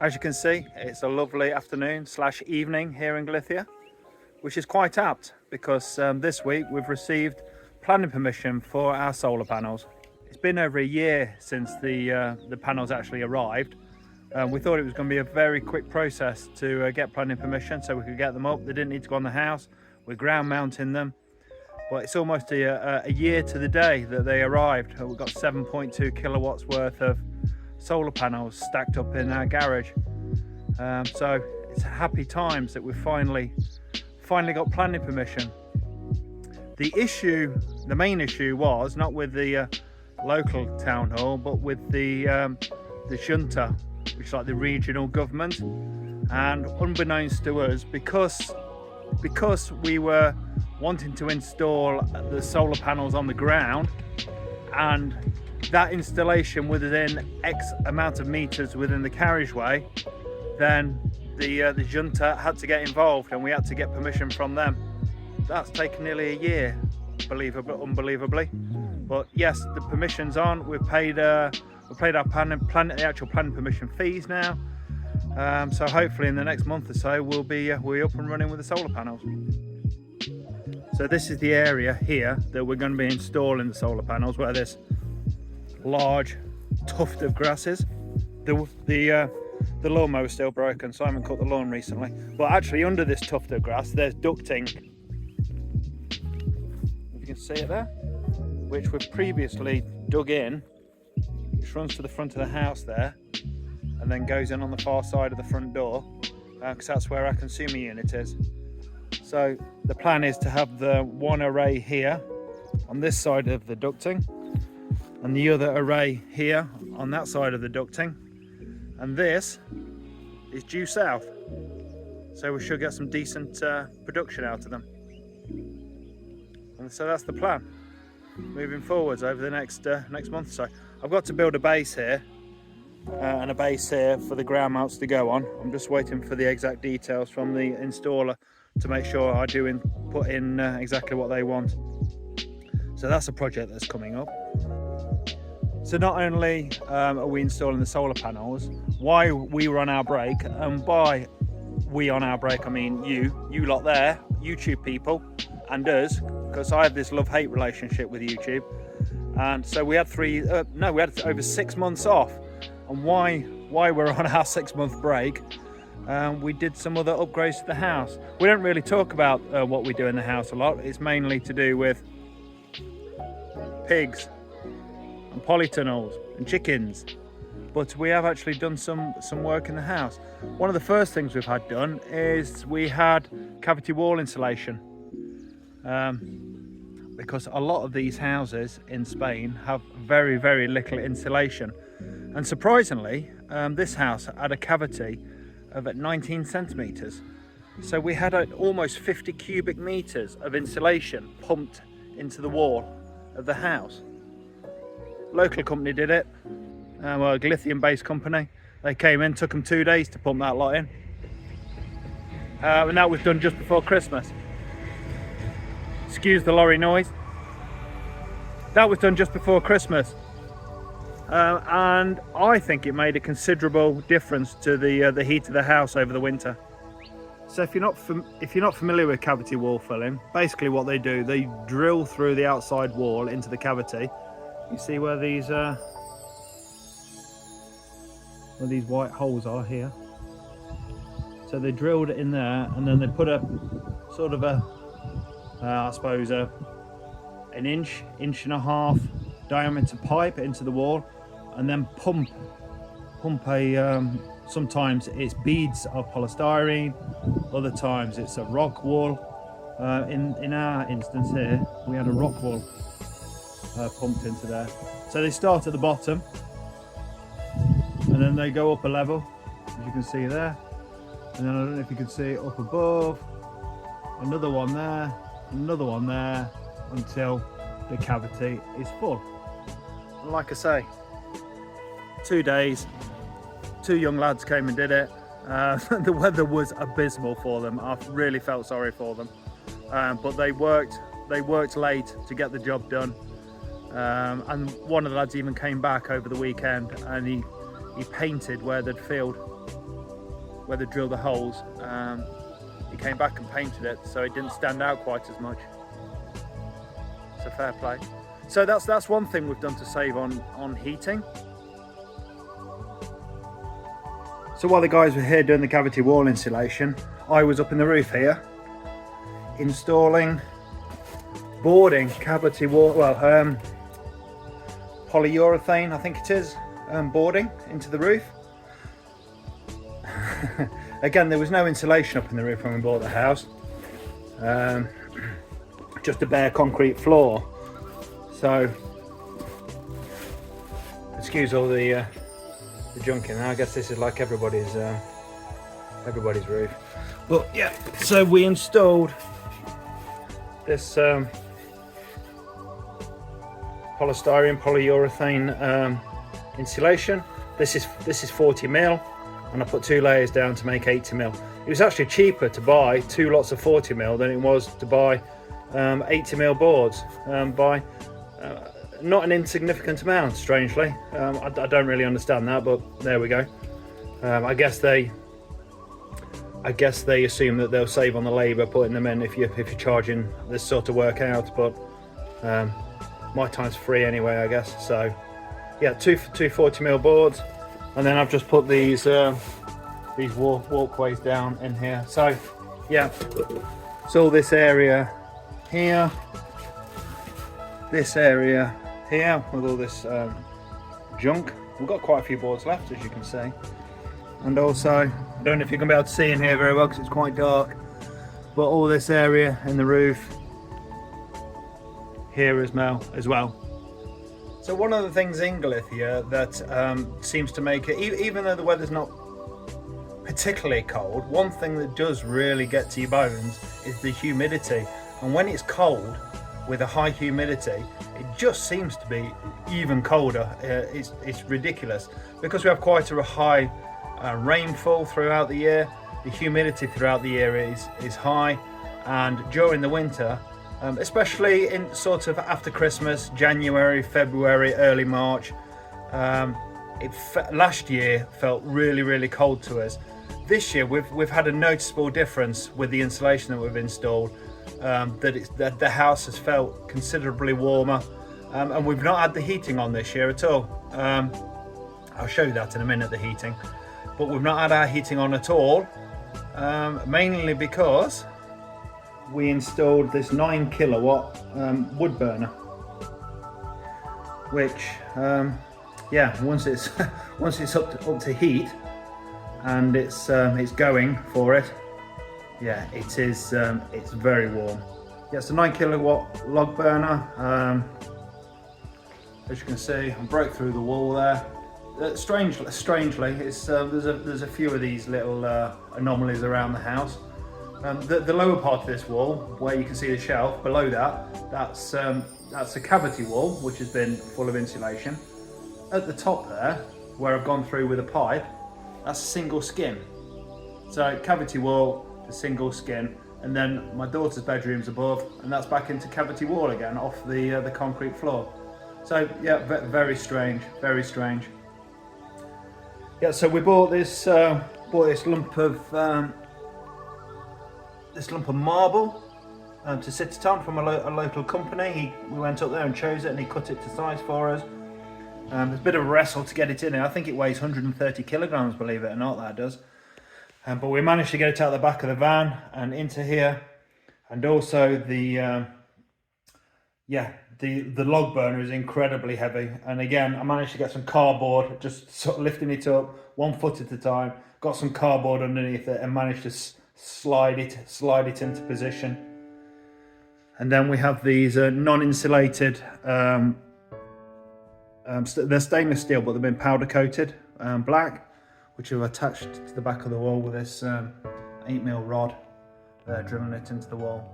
As you can see, it's a lovely afternoon slash evening here in Galicia, which is quite apt because this week we've received planning permission for our solar panels. It's been over a year since the panels actually arrived. We thought it was going to be a very quick process to get planning permission so we could get them up. They didn't need to go on the house. We're ground mounting them. But it's almost a year to the day that they arrived. We've got 7.2 kilowatts worth of solar panels stacked up in our garage. So it's happy times that we've finally got planning permission. The main issue was not with the local town hall, but with the junta, which is like the regional government. And unbeknownst to us, because we were wanting to install the solar panels on the ground, and that installation within X amount of meters within the carriageway, then the junta had to get involved and we had to get permission from them. That's taken nearly a year, unbelievably. But yes, the permission's on. We've paid our the actual planning permission fees now. So hopefully in the next month or so we'll be up and running with the solar panels. So this is the area here that we're going to be installing the solar panels, where this large tuft of grass is. The lawnmower is still broken, so I haven't cut the lawn recently. But actually under this tuft of grass there's ducting, if you can see it there, which we've previously dug in, which runs to the front of the house there and then goes in on the far side of the front door, because that's where our consumer unit is. So the plan is to have the one array here on this side of the ducting and the other array here on that side of the ducting, and this is due south, so we should get some decent production out of them. And so that's the plan moving forwards over the next month or so. I've got to build a base here and a base here for the ground mounts to go on. I'm just waiting for the exact details from the installer to make sure I do put in exactly what they want. So that's a project that's coming up. So not only are we installing the solar panels, while we were on our break, and by we on our break I mean you lot there, YouTube people, and us, because I have this love-hate relationship with YouTube. And so we had over 6 months off. And why we're on our 6-month break, we did some other upgrades to the house. We don't really talk about what we do in the house a lot. It's mainly to do with pigs and polytunnels and chickens, but we have actually done some work in the house. One of the first things we've had done is we had cavity wall insulation, because a lot of these houses in Spain have very, very little insulation. And surprisingly, this house had a cavity of 19 centimeters. So we had almost 50 cubic meters of insulation pumped into the wall of the house. Local company did it, well, a Galician based company. They came in, took them 2 days to pump that lot in. And that was done just before Christmas. Excuse the lorry noise. That was done just before Christmas. And I think it made a considerable difference to the heat of the house over the winter. So if you're not familiar with cavity wall filling, basically what they do, they drill through the outside wall into the cavity. You see where these white holes are here. So they drilled it in there, and then they put a sort of I suppose an inch and a half diameter pipe into the wall, and then pump a sometimes it's beads of polystyrene, other times it's a rock wool. In our instance here, we had a rock wool pumped into there. So they start at the bottom and then they go up a level, as you can see there, and then I don't know if you can see up above, another one there, another one there, until the cavity is full. And like I say, 2 days, 2 young lads came and did it. The weather was abysmal for them. I really felt sorry for them, but they worked late to get the job done. And one of the lads even came back over the weekend and he painted where they'd filled where they drilled the holes, he came back and painted it so it didn't stand out quite as much. So fair play. So that's one thing we've done to save on heating. So while the guys were here doing the cavity wall insulation, I was up in the roof here installing boarding cavity wall, polyurethane I think it is, boarding into the roof. Again, there was no insulation up in the roof when we bought the house, just a bare concrete floor. So excuse all the junk in there. I guess this is like everybody's roof. But yeah, so we installed this polyurethane insulation. This is 40 mil, and I put 2 layers down to make 80 mil. It was actually cheaper to buy 2 lots of 40 mil than it was to buy 80 mil boards by not an insignificant amount, strangely. I don't really understand that, but there we go. I guess they assume that they'll save on the labour putting them in if you're charging this sort of work out, but my time's free anyway, I guess. So yeah, two 40 mil boards, and then I've just put these walkways down in here. So yeah, it's all this area here, this area here with all this junk. We've got quite a few boards left, as you can see, and also I don't know if you're going to be able to see in here very well because it's quite dark, but all this area in the roof here as well. So one of the things in Galicia that seems to make it, even though the weather's not particularly cold, one thing that does really get to your bones is the humidity. And when it's cold with a high humidity, it just seems to be even colder. It's ridiculous because we have quite a high rainfall throughout the year. The humidity throughout the year is high, and during the winter, especially in sort of after Christmas, January, February, early March, last year felt really cold to us. This year we've had a noticeable difference with the insulation that we've installed, that the house has felt considerably warmer, and we've not had the heating on this year at all. I'll show you that in a minute, the heating, but we've not had our heating on at all, mainly because we installed this 9 kilowatt wood burner, which yeah, once it's up to heat and it's going for it, yeah, it's very warm. Yeah, it's a 9 kilowatt log burner. As you can see, I broke through the wall there. Strangely, it's there's a few of these little anomalies around the house. The lower part of this wall, where you can see the shelf, below that's a cavity wall which has been full of insulation. At the top there, where I've gone through with a pipe, that's a single skin. So cavity wall to single skin, and then my daughter's bedroom's above, and that's back into cavity wall again off the concrete floor. So yeah, very strange, very strange. Yeah, so we bought this lump of marble to sit it on from a local company. We went up there and chose it, and he cut it to size for us. There's a bit of a wrestle to get it in there. I think it weighs 130 kilograms, believe it or not, that does. But we managed to get it out the back of the van and into here, and also the log burner is incredibly heavy. And again, I managed to get some cardboard, just sort of lifting it up 1 foot at a time. Got some cardboard underneath it and managed to slide it into position. And then we have these non-insulated, they're stainless steel, but they've been powder coated black, which are attached to the back of the wall with this 8mm rod, drilling it into the wall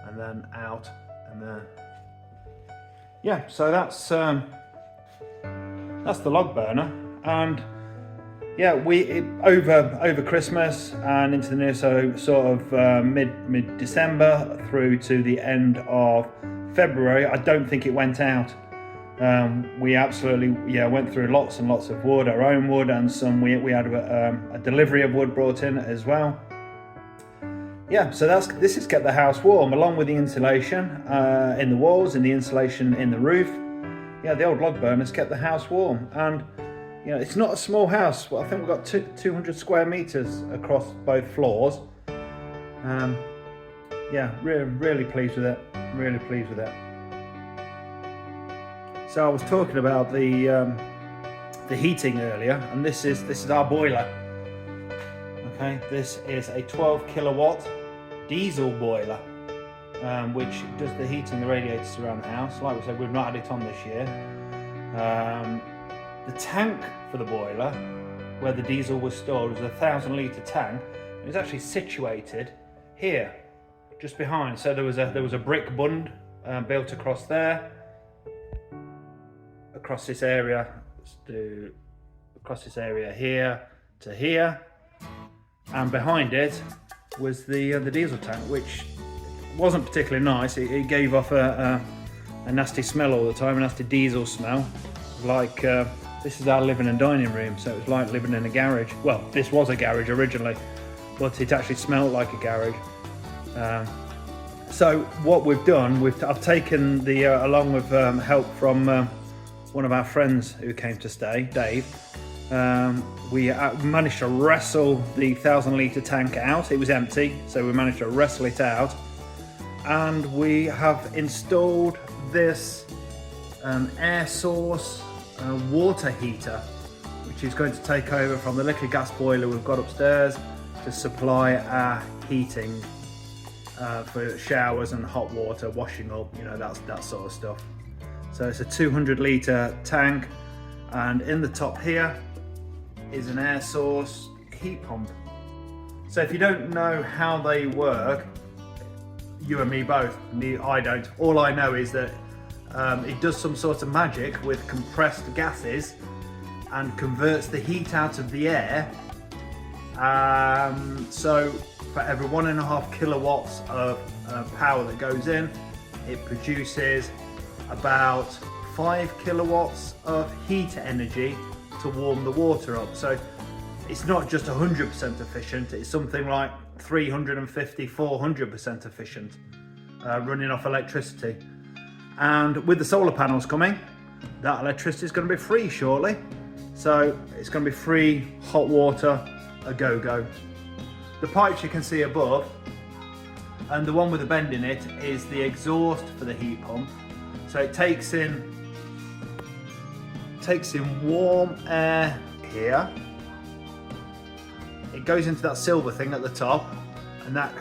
and then out and there. Yeah, so that's the log burner. And yeah, over Christmas and into the new, so sort of mid-December through to the end of February, I don't think it went out. We absolutely went through lots and lots of wood, our own wood, and some we had a delivery of wood brought in as well. Yeah, so this has kept the house warm, along with the insulation in the walls and the insulation in the roof. Yeah, the old log burners kept the house warm, and you know, it's not a small house. Well, I think we've got 200 square meters across both floors. Yeah, really pleased with it. Really pleased with it. So I was talking about the heating earlier, and this is our boiler. Okay, this is a 12 kilowatt diesel boiler, which does the heating of the radiators around the house. Like we said, we've not had it on this year. The tank for the boiler, where the diesel was stored, was a 1,000 litre tank. It was actually situated here, just behind. So there was a brick bund built across there, across this area, here to here, and behind it was the diesel tank, which wasn't particularly nice. It gave off a nasty smell all the time, a nasty diesel smell. Like this is our living and dining room, so it was like living in a garage. Well, this was a garage originally, but it actually smelled like a garage. So what we've done, I've taken the along with help from one of our friends who came to stay, Dave. We managed to wrestle the 1,000 litre tank out. It was empty, so we managed to wrestle it out, and we have installed this air source water heater, which is going to take over from the little gas boiler we've got upstairs to supply our heating for showers and hot water, washing up, you know, that sort of stuff. So it's a 200 litre tank, and in the top here is an air source heat pump. So if you don't know how they work, you and me both, I don't. All I know is that it does some sort of magic with compressed gases and converts the heat out of the air. So for every 1.5 kilowatts of power that goes in, it produces about 5 kilowatts of heat energy to warm the water up. So it's not just 100% efficient, it's something like 350, 400% efficient, running off electricity. And with the solar panels coming, that electricity is going to be free shortly. So it's going to be free hot water, a go-go. The pipes you can see above, and the one with the bend in it, is the exhaust for the heat pump. So it takes in warm air here. It goes into that silver thing at the top, and that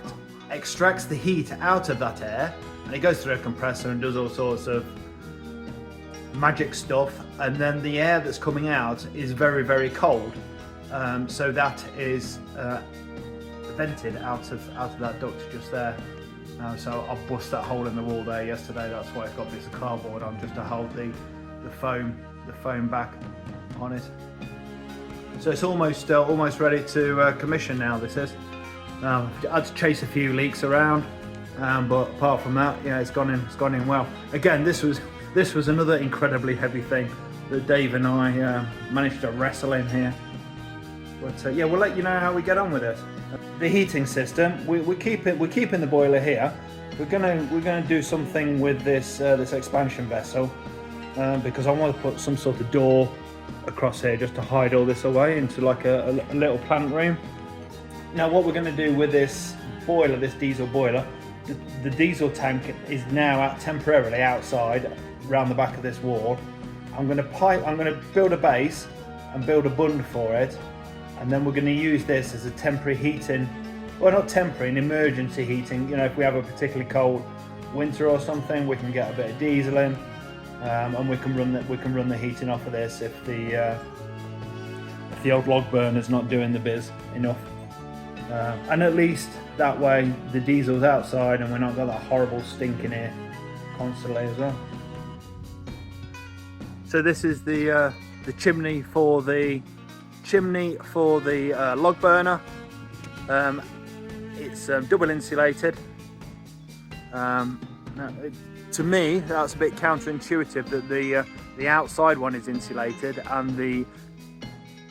extracts the heat out of that air, and it goes through a compressor and does all sorts of magic stuff, and then the air that's coming out is very, very cold. So that is vented out of that duct just there. So I bust that hole in the wall there yesterday. That's why I've got this cardboard on, just to hold the foam back on it. So it's almost ready to commission now. This is. I had to chase a few leaks around, but apart from that, yeah, it's gone in well. Again, this was another incredibly heavy thing that Dave and I managed to wrestle in here. But yeah, we'll let you know how we get on with it. The heating system, we're keeping the boiler here. We're gonna do something with this expansion vessel, because I want to put some sort of door across here just to hide all this away into like a little plant room. Now what we're going to do with this boiler, this diesel boiler, the diesel tank is now temporarily outside around the back of this wall. I'm going to build a base and build a bund for it, and then we're going to use this as a temporary heating, well, not temporary, an emergency heating. You know, if we have a particularly cold winter or something, we can get a bit of diesel in, and we can run the heating off of this if the old log burner's not doing the biz enough. And at least that way the diesel's outside and we're not got that horrible stink in here constantly as well. So this is the chimney for the log burner. It's double insulated. To me, that's a bit counterintuitive that the the outside one is insulated and the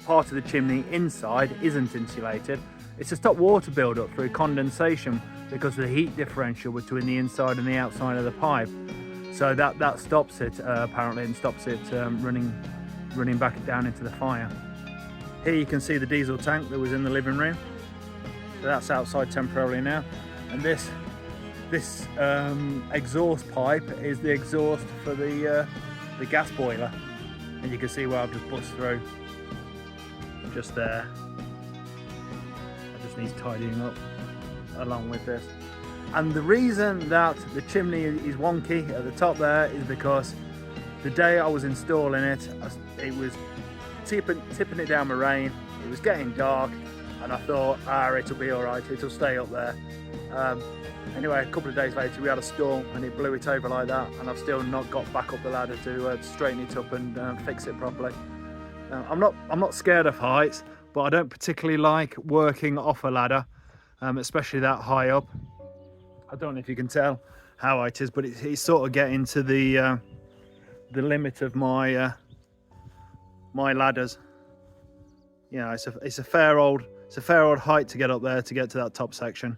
part of the chimney inside isn't insulated. It's to stop water build-up through condensation because of the heat differential between the inside and the outside of the pipe. So that stops it apparently, and stops it running back down into the fire. Here you can see the diesel tank that was in the living room. So that's outside temporarily now. And this exhaust pipe is the exhaust for the gas boiler. And you can see where I've just bust through. Just there. It just needs tidying up along with this. And the reason that the chimney is wonky at the top there is because the day I was installing it, it was tipping it down with rain. It was getting dark, and I thought, it'll be all right, it'll stay up there. Anyway, a couple of days later we had a storm and it blew it over like that, and I've still not got back up the ladder to straighten it up and fix it properly. I'm not scared of heights, but I don't particularly like working off a ladder, especially that high up. I don't know if you can tell how high it is, but it's sort of getting to the limit of my my ladders. You know, it's a fair old height to get up there to get to that top section.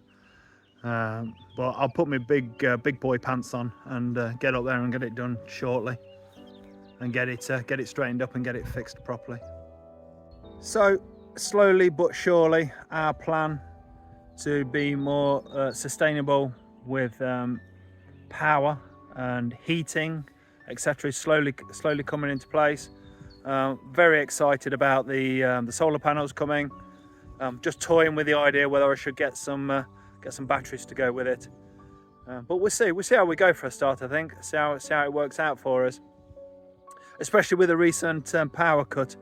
But I'll put my big boy pants on and get up there and get it done shortly, and get it straightened up and get it fixed properly. So slowly but surely, our plan to be more sustainable with power and heating, etc., is slowly coming into place. Very excited about the solar panels coming. Just toying with the idea whether I should get some batteries to go with it. But we'll see how we go for a start. I think see how it works out for us, especially with a recent power cut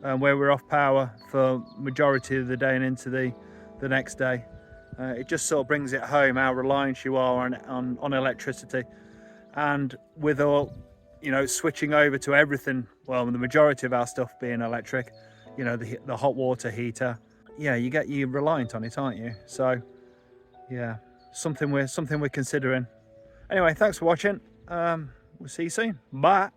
where we're off power for majority of the day and into the next day. It just sort of brings it home how reliant you are on electricity, and with all, you know, switching over to everything, well, the majority of our stuff being electric, you know, the hot water heater, yeah, you're reliant on it, aren't you? So yeah, something we're considering. Anyway, thanks for watching. We'll see you soon. Bye.